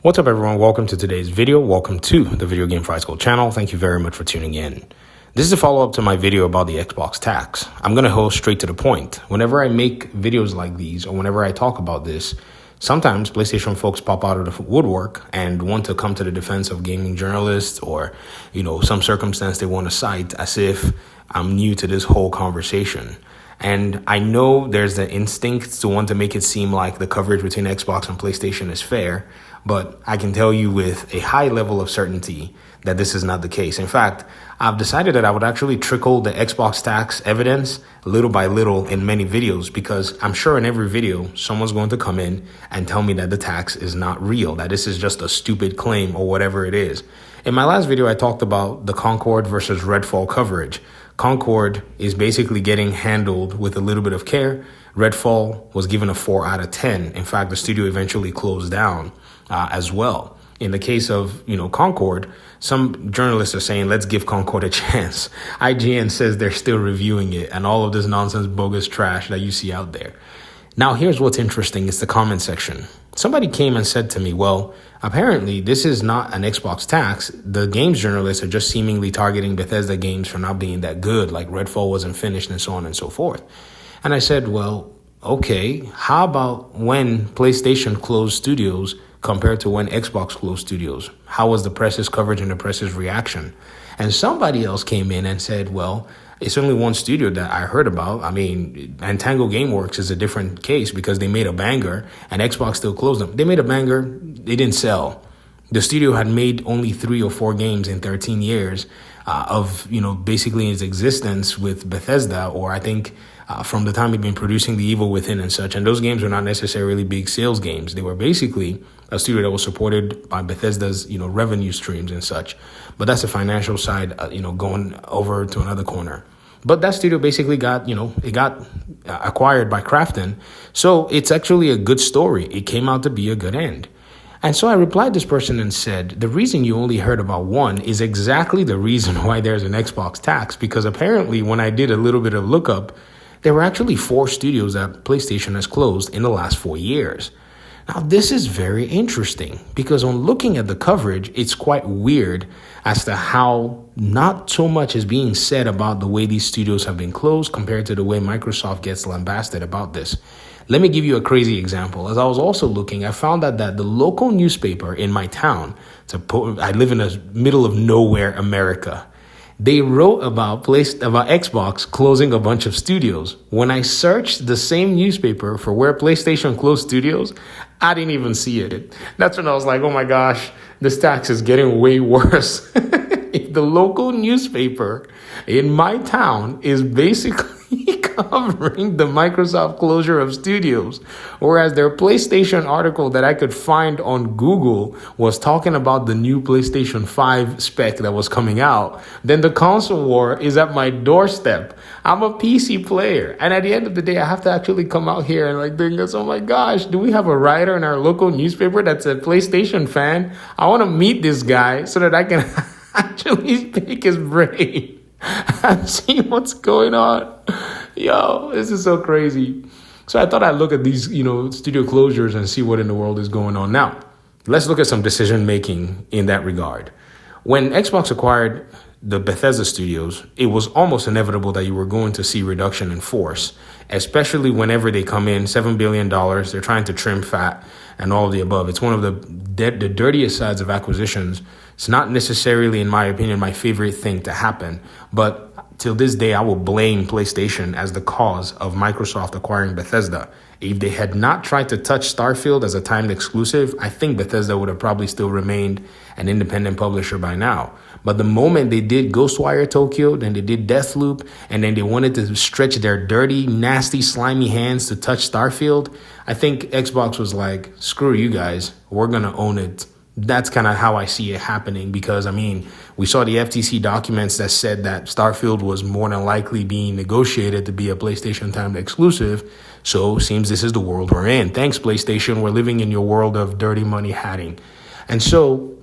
What's up, everyone? Welcome to today's video. Welcome to the Video Game Fry School channel. Thank you very much for tuning in. This is a follow-up to my video about the Xbox tax. I'm going to go straight to the point. Whenever I make videos like these or whenever I talk about this, sometimes PlayStation folks pop out of the woodwork and want to come to the defense of gaming journalists or, some circumstance they want to cite as if I'm new to this whole conversation. And I know there's the instinct to want to make it seem like the coverage between Xbox and PlayStation is fair, but I can tell you with a high level of certainty that this is not the case. In fact, I've decided that I would actually trickle the Xbox tax evidence little by little in many videos, because I'm sure in every video, someone's going to come in and tell me that the tax is not real, that this is just a stupid claim or whatever it is. In my last video, I talked about the Concord versus Redfall coverage. Concord is basically getting handled with a little bit of care. Redfall was given a 4 out of 10. In fact, the studio eventually closed down as well. In the case of, Concord, some journalists are saying, let's give Concord a chance. IGN says they're still reviewing it and all of this nonsense, bogus trash that you see out there. Now, here's what's interesting. It's the comment section. Somebody came and said to me, well, apparently this is not an Xbox tax. The games journalists are just seemingly targeting Bethesda games for not being that good, like Redfall wasn't finished and so on and so forth. And I said, well, okay, how about when PlayStation closed studios compared to when Xbox closed studios? How was the press's coverage and the press's reaction? And somebody else came in and said, well, it's only one studio that I heard about. I mean, Tango Gameworks is a different case because they made a banger and Xbox still closed them. They made a banger. They didn't sell. The studio had made only 3 or 4 games in 13 years of, basically its existence with Bethesda, or I think from the time it'd been producing The Evil Within and such. And those games were not necessarily big sales games. They were basically a studio that was supported by Bethesda's, revenue streams and such. But that's the financial side, going over to another corner. But that studio basically got, it got acquired by Krafton. So it's actually a good story. It came out to be a good end. And so I replied this person and said, the reason you only heard about one is exactly the reason why there's an Xbox tax. Because apparently when I did a little bit of lookup, there were actually 4 studios that PlayStation has closed in the last 4 years. Now, this is very interesting because on looking at the coverage, it's quite weird as to how not so much is being said about the way these studios have been closed compared to the way Microsoft gets lambasted about this. Let me give you a crazy example. As I was also looking, I found out that the local newspaper in my town, I live in the middle of nowhere, America, they wrote about Xbox closing a bunch of studios. When I searched the same newspaper for where PlayStation closed studios, I didn't even see it. That's when I was like, oh my gosh, this tax is getting way worse. If the local newspaper in my town is basically covering the Microsoft closure of studios, whereas their PlayStation article that I could find on Google was talking about the new PlayStation 5 spec that was coming out, then the console war is at my doorstep. I'm a PC player. And at the end of the day, I have to actually come out here and think this, oh my gosh, do we have a writer in our local newspaper that's a PlayStation fan? I want to meet this guy so that I can actually pick his brain and see what's going on. Yo, this is so crazy. So I thought I'd look at these, studio closures and see what in the world is going on. Now, let's look at some decision making in that regard. When Xbox acquired the Bethesda studios, it was almost inevitable that you were going to see reduction in force, especially whenever they come in $7 billion. They're trying to trim fat and all of the above. It's one of the dirtiest sides of acquisitions. It's not necessarily, in my opinion, my favorite thing to happen. But till this day, I will blame PlayStation as the cause of Microsoft acquiring Bethesda. If they had not tried to touch Starfield as a timed exclusive, I think Bethesda would have probably still remained an independent publisher by now. But the moment they did Ghostwire Tokyo, then they did Deathloop, and then they wanted to stretch their dirty, nasty, slimy hands to touch Starfield, I think Xbox was like, screw you guys, we're going to own it. That's kind of how I see it happening because, we saw the FTC documents that said that Starfield was more than likely being negotiated to be a PlayStation timed exclusive. So seems this is the world we're in. Thanks, PlayStation. We're living in your world of dirty money hatting. And so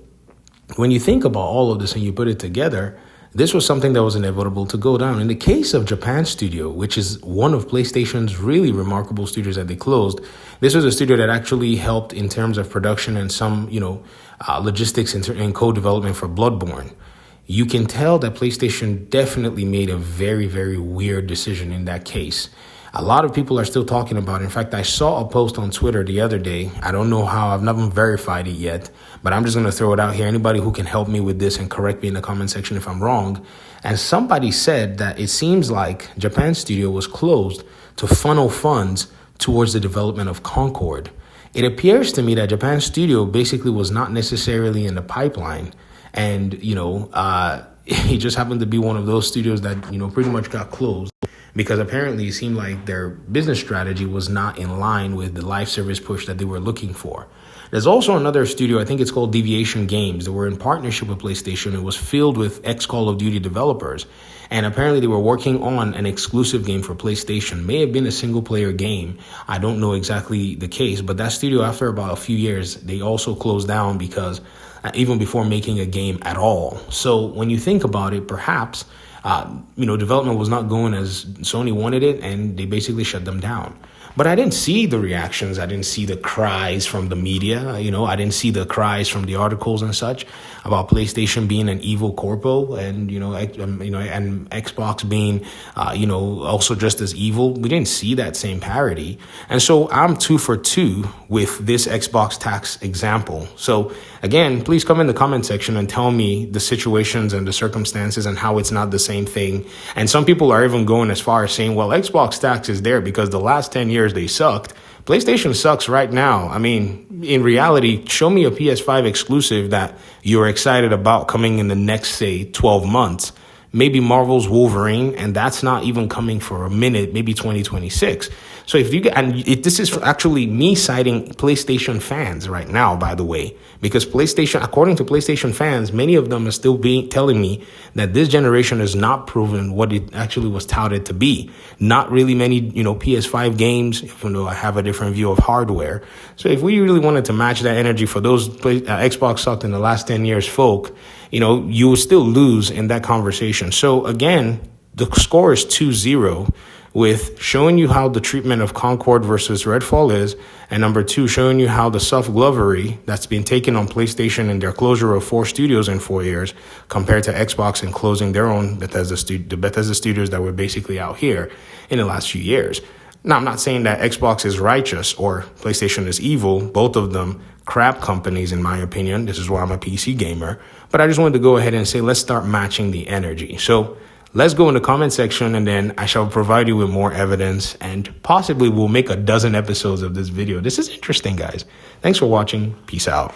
when you think about all of this and you put it together, this was something that was inevitable to go down. In the case of Japan Studio, which is one of PlayStation's really remarkable studios that they closed, this was a studio that actually helped in terms of production and some, logistics and co-development for Bloodborne. You can tell that PlayStation definitely made a very, very weird decision in that case. A lot of people are still talking about it. In fact, I saw a post on Twitter the other day. I don't know how. I've not verified it yet, but I'm just going to throw it out here. Anybody who can help me with this and correct me in the comment section if I'm wrong. And somebody said that it seems like Japan Studio was closed to funnel funds towards the development of Concord. It appears to me that Japan Studio basically was not necessarily in the pipeline. And, it just happened to be one of those studios that, pretty much got closed because apparently it seemed like their business strategy was not in line with the live service push that they were looking for. There's also another studio, I think it's called Deviation Games, that were in partnership with PlayStation. It was filled with ex-Call of Duty developers. And apparently they were working on an exclusive game for PlayStation. May have been a single-player game. I don't know exactly the case. But that studio, after about a few years, they also closed down because even before making a game at all. So when you think about it, perhaps, development was not going as Sony wanted it, and they basically shut them down. But I didn't see the reactions. I didn't see the cries from the media. I didn't see the cries from the articles and such about PlayStation being an evil corpo and, and Xbox being, also just as evil. We didn't see that same parody. And so I'm 2 for 2 with this Xbox tax example. So again, please come in the comment section and tell me the situations and the circumstances and how it's not the same thing. And some people are even going as far as saying, well, Xbox tax is there because the last 10 years they sucked. PlayStation sucks right now. I mean, in reality, show me a PS5 exclusive that you're excited about coming in the next, say, 12 months. Maybe Marvel's Wolverine, and that's not even coming for a minute, maybe 2026. So this is actually me citing PlayStation fans right now, by the way, because PlayStation, according to PlayStation fans, many of them are still telling me that this generation has not proven what it actually was touted to be. Not really many, PS5 games, even though I have a different view of hardware. So if we really wanted to match that energy for those Xbox sucked in the last 10 years folk, you will still lose in that conversation. So again, the score is 2-0 with showing you how the treatment of Concord versus Redfall is. And number 2, showing you how the soft glovery that's been taken on PlayStation and their closure of 4 studios in 4 years compared to Xbox and closing their own the Bethesda studios that were basically out here in the last few years. Now, I'm not saying that Xbox is righteous or PlayStation is evil. Both of them crap companies, in my opinion. This is why I'm a PC gamer. But I just wanted to go ahead and say, let's start matching the energy. So let's go in the comment section, and then I shall provide you with more evidence, and possibly we'll make a dozen episodes of this video. This is interesting, guys. Thanks for watching. Peace out.